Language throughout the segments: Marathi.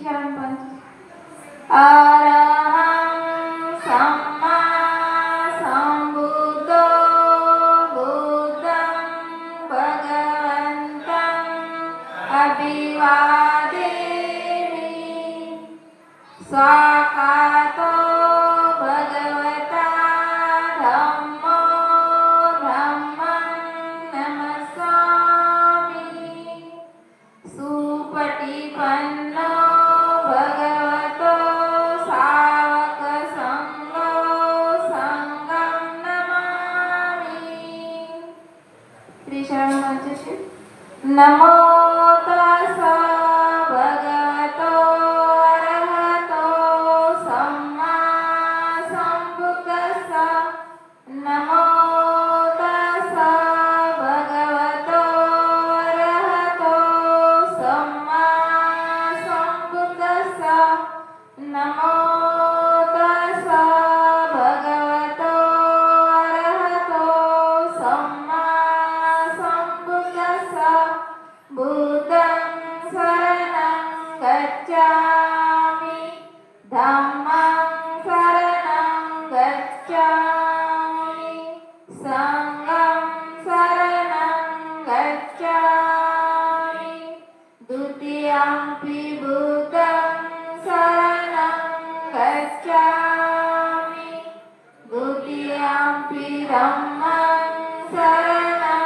शरण पंच अरहं सम्मा सम्बुद्धो बुद्धं भगवन्तम् अभिवादेमि स्वाहातो भगवता धम्मो धम्मं नमस्सामि सुपटिपन्नो भगवतो सावकसङ्गो सङ्गं नमामि। श्री शरण पंचशील नमो तस्स भगवतो अरहतो सम्मा सम्बुद्धस्स नमो तस्स भगवतो अरहतो सम्मा सम्बुद्धस्स नमो तस्स भगवतो अरहतो सम्मा सम्बुद्धस्स बुद्धं शरणं गच्छामि धम्मं शरणं गच्छामि संघं शरणं गच्छामि द्वितीयंपि बुद्धं शरणं गच्छामि द्वितीयंपि धम्मं शरणं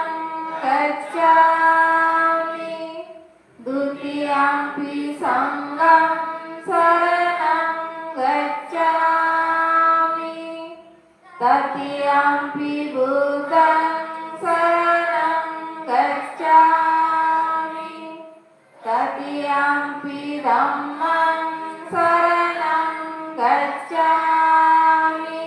गच्छामि द्वितीयंपि संघं शरणं गच्छामि तृतीयंपि बुद्धं शरणं गच्छामि तृतीयंपि धम्मं शरणं गच्छामि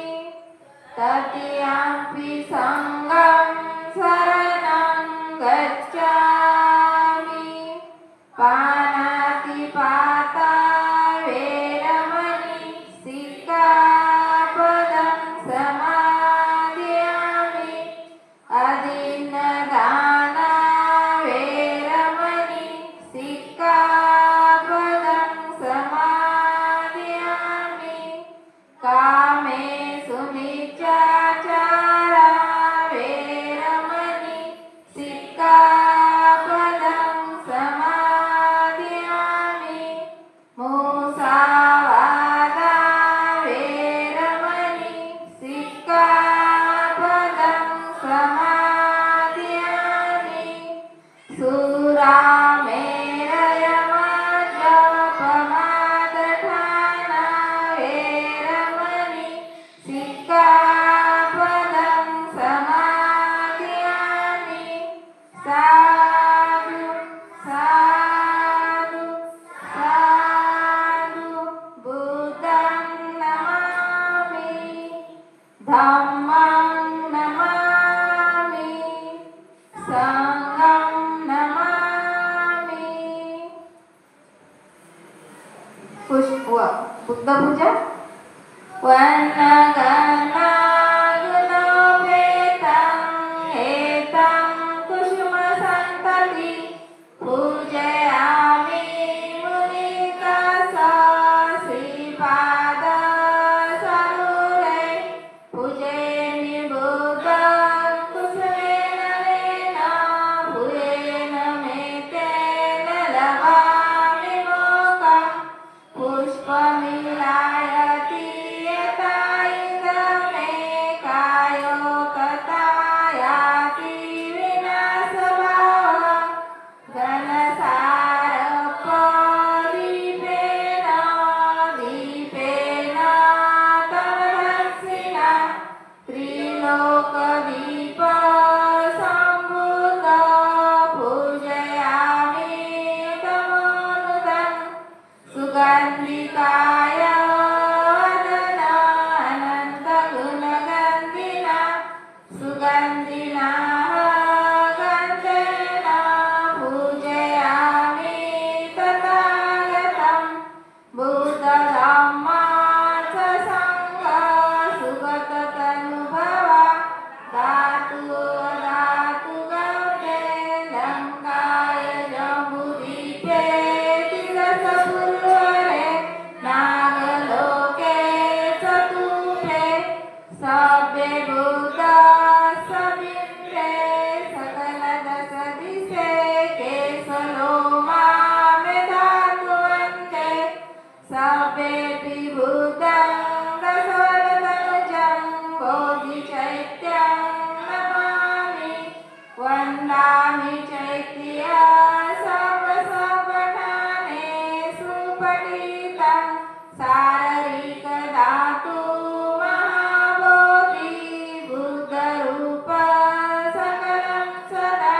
तृतीयंपि संघं शरणं गच्छामि पानातिपाता वेरमणि सिक्खापदं समादयामि अदीन्नदाना वेरमणि सिक्खापदं समादयामि कामेषु मिथ्याचारा वेरमणि सिक्खापदं समादयामि मुसावादा वेरमणि सिक्खापदं समादयामि सुरामेरयमद्यपमादठाना वेरमणि सिक्खापदं समादयामि साधु साधु साधु बुद्धं नमामि धम्मं नमामि संघं नमामि। पुष्प बुद्ध पूजा वन्नगन्नागुणोपेतं हेतं कुसुमसन्तति पूजयामि मुनिकस श्रीपादसरोरे पूजयामि बुद्धं कुसुमेन वेन भूयेन मेतेन लभामि मोक्षं पुष्पमिलायति यथायुगमे कायो तथायाति विनाशभावं घनसारपदीपेन दीपेन तमहर्षिणा त्रिलोकदीप सम्बुद्ध पूजयामि तमोनुतं सुगन्धिकाय वदन अनन्तगुणगन्धिना सुगन्धिना गन्धेन पूजयामि तथागतं बुद्धधम्मार्थ संघ सुगततनुभव धातु धातु गौते लङ्काय जम्बुद्वीपे तिलसपूर्व संगीतं शारीरिक धातु महाबोधि बुद्धरूप सकलं सदा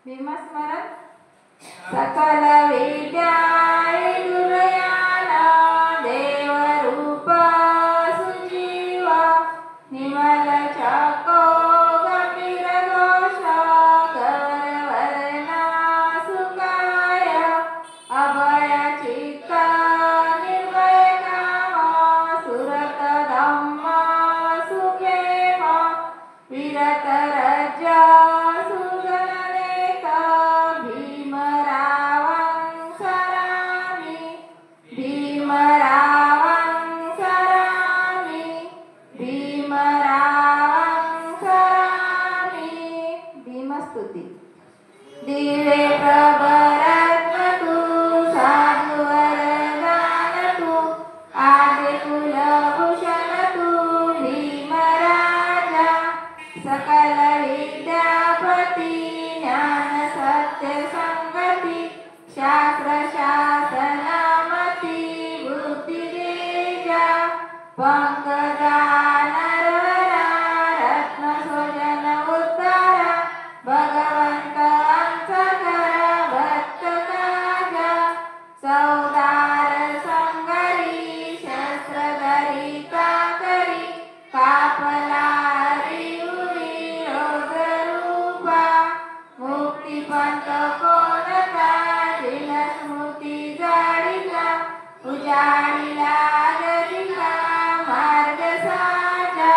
भीमस्मरण सकल विद्या गुरुयान देवरूप सुजीव निमल चको गंभीर घोष गौरवर्णा सुकाय अभय चित्त निर्भय काम सुरत धम्म सुखेम विरत रज सुगणनेत भीमरावं सरामि भीमरावं सरामि भीमरावं सरामि भीमस्तुति दिवे प्रभरत्नतु साधुवरदानतु आदिकुलभूषणतु भीमराजा सकल विद्यापति ज्ञान सत्य संगति शास्त्र शासनामति बुद्धितेजा पंकदानरवरा रत्न स्वजन उद्धार भगवंत अंसकर भक्त काजा सौदार संगरी शस्त्रधरी काकरी कापलारी उरी रोगरूपा मुक्तिपंथ कोणता दिन स्मृती जाडिला उजाडिला गदिला मार्ग साजा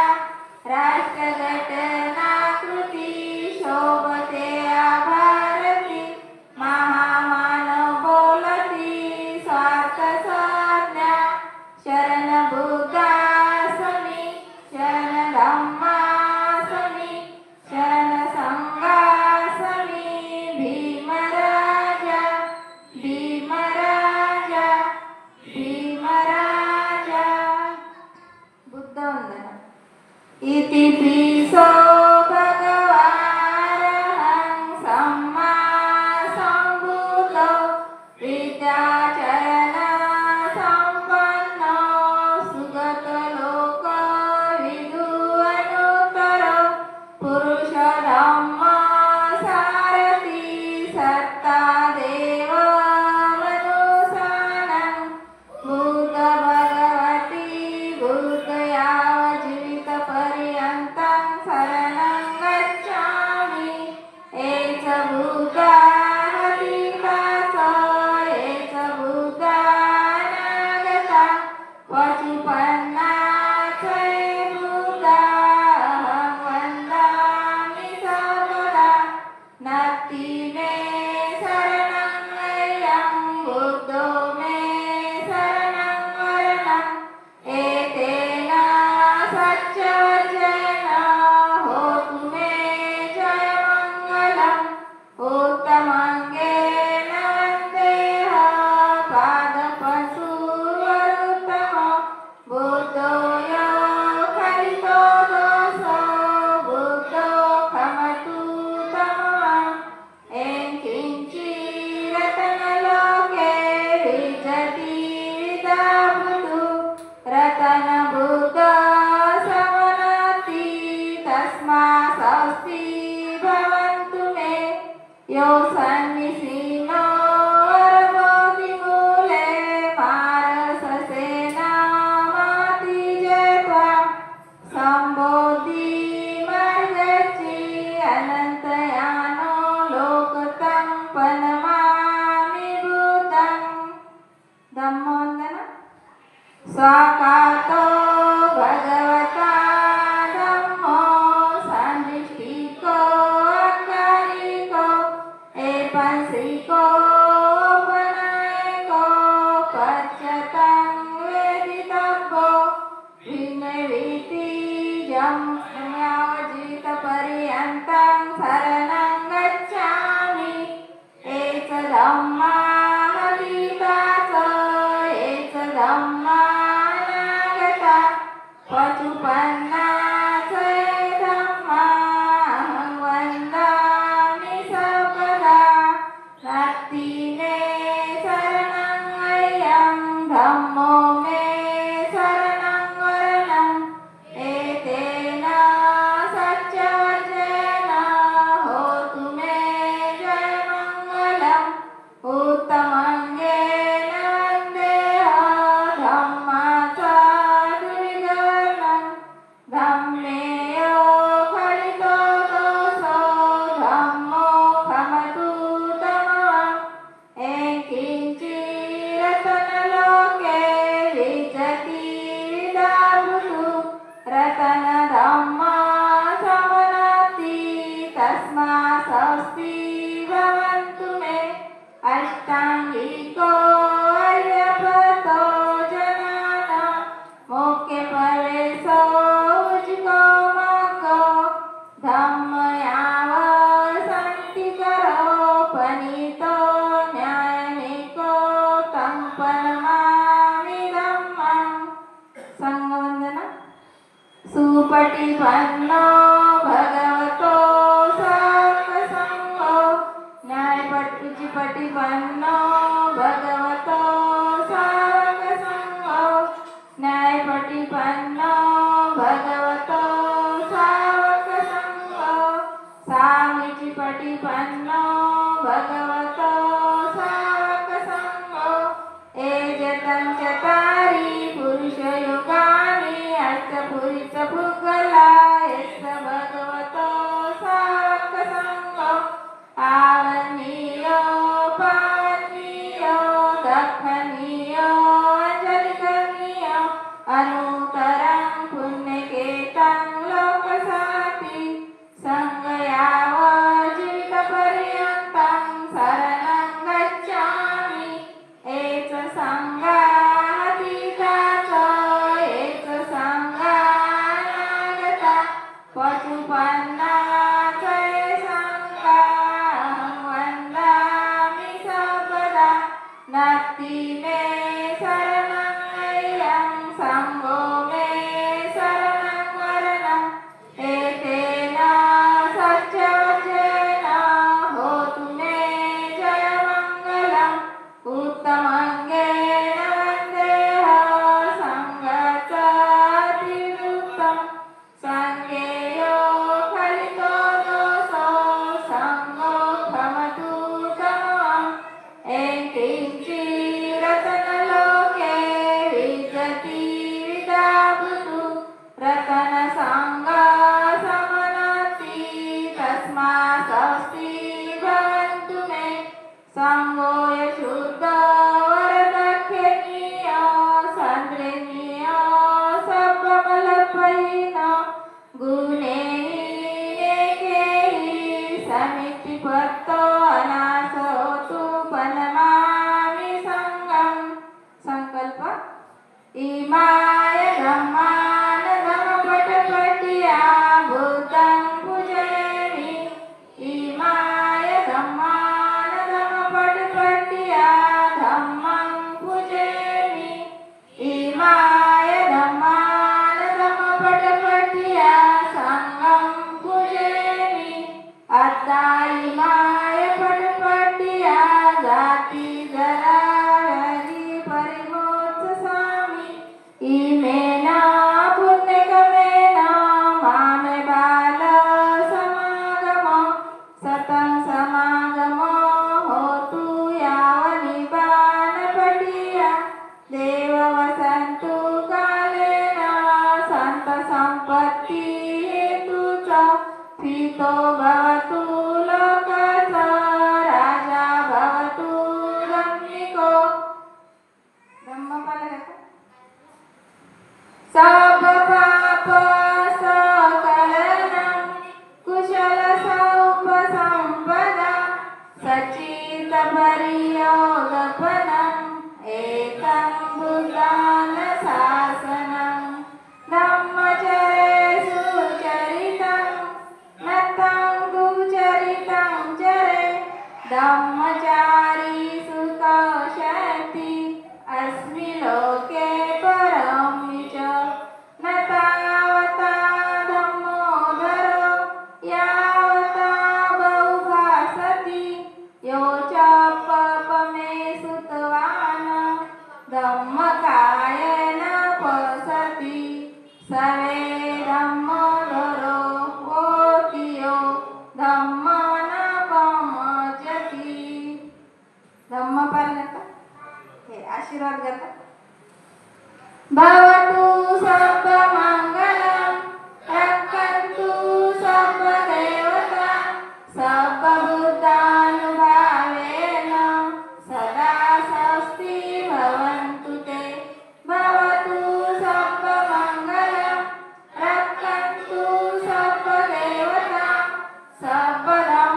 राष्ट्रघटनाकृती शोभते भारती महामानव बोलती स्वार्थ साज्ञा शरण बुद्धासमी शरण धम्मासमी शरण संघासमी भीमराजा भीमराजा भीमराजा बुद्धवंदना इति प्रीसो भगवारहं सम्मा सम्बुद्धो विद्याचरण सम्पन्नो सुगतलोक विदुअनुत्तरो पुरुष धम्म सारथि सत्ता देव मनुसानं बुद्ध भगवती बुद्धयाव जीवित पर्यन्तं शरणं गच्छामि एच बुद्धाहतिदास एच बुद्धानागता पशुपन्नाथै बुद्धाहं वन्दामि सर्वदा नत्ति मे शरणं अयं बुद्धो मे शरणं वरणम् एतेन सच्चवचन होतु मे जयमङ्गलम् उत्तमङ्गेन वन्देह पादपशुवरुत्तम बुद्धो यो खलितो दोषो बुद्धो खमतु तमः एङ्किञ्चिरतनलोके विजति विदाभुतु रतन बुद्ध समनति तस्मा स्वस्ति भवन्तु मे यो सन्निसीनो वरबोधिमूले मारससेनामाति जयत्वा सम्बोधि मार्गचि अनन्तयानो लोकतं पनमामि बुद्धं धम्मवन्दना स्वाकातो भगवता धम्मो सन्निष्ठिको अकारिको एपंसिको उपनायको पच्यतं वेदितव्यो विनयवीतिजं संयावजित पर्यन्तं शरणं गच्छामि एच धम्माहतिदास एच धम्मानागता पशुपन्नाथै धम्माहं वन्दामि सर्वदा नत्ति मे शरणं अयं धम्मो मे शरणं वरणं एतेन सत्यवचन होतु मे जयमङ्गलम् उत्तमङ्गेन वन्देह धम्मसाधुविगणं धम्मेयो फलितो दोषो धम्मो खमतु तमः एकिञ्चिरतनलोके विजति विदाभूतु रतनधम्मा समनाति तस्मा स्वस्ति भवन्तु मे अष्टाङ्गिको अर्यपतो जनाना मोक्षप्रवेशो उज्को मार्गो धम्मयाव शान्तिकरोपनीतो न्यायनिको तं परमामि धम्मं संगवंदना सुपटिपन्नो भगवतो साङ्गसङ्गो न्यायपटिपन्नो भगवतो साङ्गसङ्गो न्यायपटिपन्नो भगवतो साङ्गसङ्गो सामिचिपटिपन्नो भगवतो साङ्गसङ्गो एजतं चतारि पुरुषयुगानि अष्टपुरुषपुगला यस्य भगवतो साङ्गसङ्गो आवनीयो पावनीयो दक्षिणीयो अञ्जलिकरणीयो अनुत्तरं पुण्यकेतं लोकसाति संगयाव जीवितपर्यन्तं शरणं गच्छामि एष संगातीताच एष संगानागता पशुपन्ना च संगां वन्दामि सर्वदा नत्ति मे शरणं अय्यं शम्भो मे शरणं वरणम् एतेन सत्यवचन होतु मे जयमङ्गलम् उत्तमङ्गेन वन्देह सङ्गच्छातिवृत्तं सङ्गेयो फलितो दोषो सङ्गो खमतु तमः एकिञ्चिरतनलोके विजति विदाभूतु रतनसङ्गा समनाति तस्मा स्वस्ति भवन्तु मे सङ्गो यशुद्ध वरदक्षिणीय सन्द्रिणीय सब्बमलपयिन गुणेनेकेहि समितिपत्तो अनासोतु पनमामि सङ्गं संकल्प इमाय धम्मान धम्मपटपटिया बुद्धं पूजयामि इमाय धम्मान धम्मपटपटिया धम्मं पूजयामि इमाय धम्मान धम्मपटपटिया संघं पूजयामि अद्धा इमाय पटपटिया जाति जरा हरि परिमोक्ष स्वामी इमेन पुण्यकमेन मामे बाल समागम सतं समागम होतु यावनिबाणपटिया देव वसन्तु कालेन सन्त सम्पत्ति हेतु च स्थितो भवतु लोकस्य राजा भवतु धम्मिको धम्मपालक सब पाप सकलनं कुशल सौपसम्पदा सचित परियोगपनम् एतं बुद्धान शासनं धम्मचरे सुचरितं नतं दुचरितं चरे धम्मचारी सुखशान्ति अस्मि लोके धम्मकायेन पसति सर्वे धम्मधरो होतियो धम्मं न पमज्जति. धम्म पालन करता हे आशीर्वाद करता. भवतु सर्वमङ्गलं रक्षन्तु सर्वदेवता सर्वभूतानुभावेन सदा स्वस्ति भवन्तु ते. भवतु सर्वमङ्गलं रक्षन्तु सर्वदेवता सर्वधर्मानुभावेन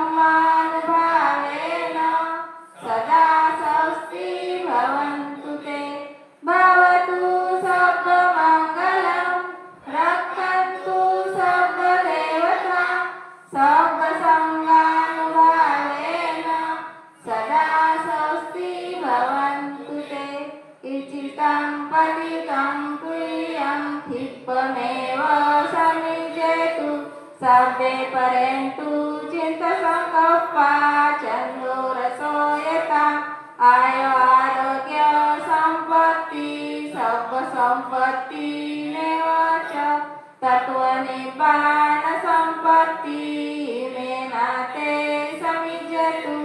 सदा स्वस्ति भवन्तु ते. भवतु सर्वमङ्गलं रक्षन्तु सर्वदेवता सर्वसंगानुभावेन सदा स्वस्ति भवन्तु ते. इचितं पतितं तुल्यं क्षिप्रमेव समिज्यतु सर्वे पर्यन्तु चिन्तसङ्कल्पा चन्दोरसो यथा आयो आरोग्य संपत्ति सर्वसंपत्ति च तत्त्वनिर्वाण संपत्ति मेनाते समिज्यतु.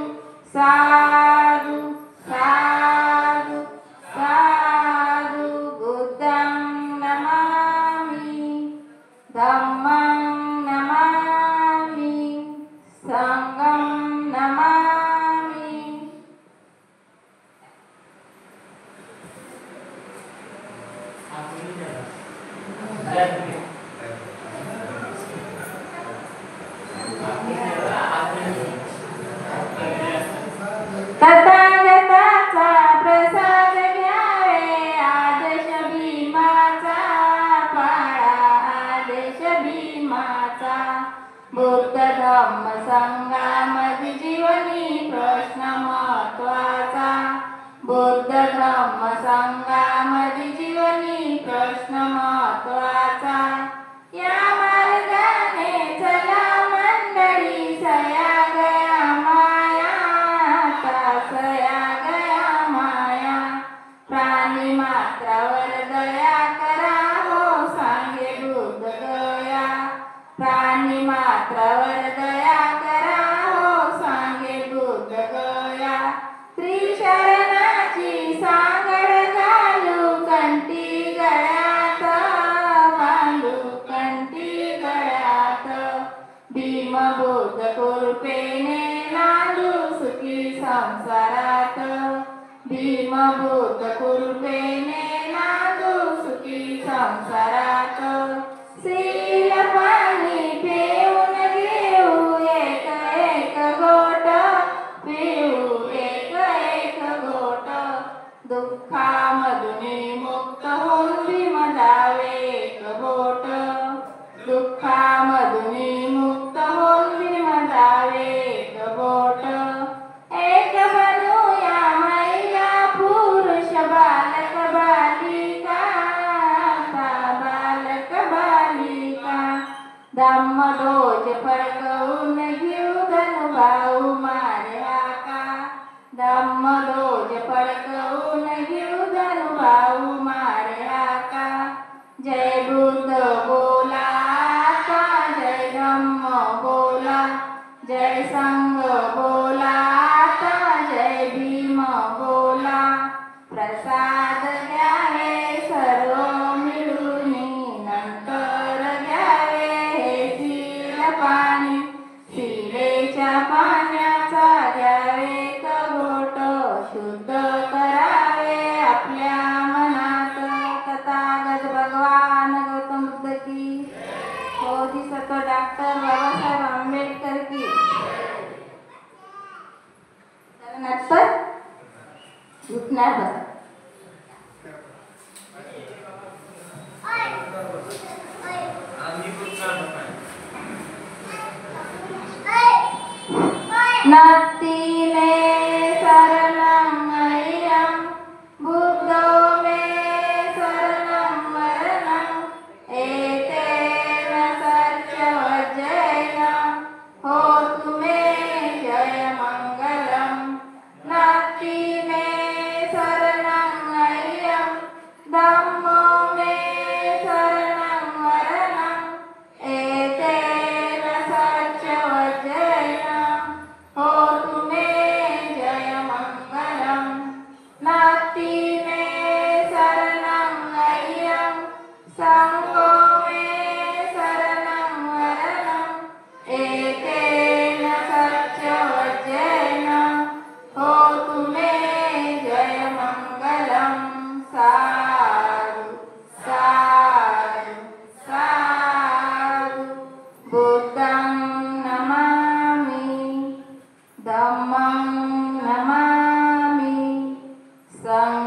साधु साधु साधु. बुद्धं नमामि धम्मं नमामि संघं नमामि. तथागताचा प्रसाद घ्यावे आदेश भीमाचा पाळा आदेश भीमाचा. बुद्ध धम्म संघामध्ये जीवनी प्रश्न महत्वाचा. बुद्ध धम्म संघामध्ये जीवनी प्रश्न महत्वाचा. या मार्गाने चला मंडळी सया गया माया सया गया माया. प्राणी मात्रावर दया करा हो सांगे बुद्ध गया. प्राणी मात्रावर दया करा हो सांगे बुद्ध गया. त्रिशरणाची सांगड घालू कंठी गळ्यात बांधू कंठी गळ्यात. भीम बुद्ध कृपेने नांदू सुखी संसारात. भीम बुद्ध कृपेने नांदू सुखी संसारात. शील पाणी पिऊन घेऊ एक एक घोट पिऊ एक एक घोट. दुःखामधून मुक्त होऊन भीम जावे एक बोट. दुःखामधून मुक्त होऊन भीम जावे एक बोट. एक बनूया महिला पुरुष बालक बालिका बालक बालिका. धम्मध्वज फडकवून घेऊ धनुभाऊ मारे हाका. धम्मध्वज फडकवून घेऊ धनुभाऊ मारे हाका. जय बुद्ध बोला आता जय धम्म बोला जय संघ बोला आता जय भीम बोला. प्रसाद घ्यावे सर्व मिळून नंतर घ्यावे हे शील पाणी. शिलेच्या पाण्याचा घ्यावे घोट शुद्ध करावे आपल्या मनात. तथागत भगवान गौतम बुद्ध की. बोधिसत्व डॉक्टर बाबासाहेब आंबेडकर की. नंतर उठणार बसा. नत्तीने शरणं मह्यं बुद्धो मे शरणं वरणं. एतेन सत्यवज्रेण होतु मे जय मंगलम्. नत्तीने शरणं संग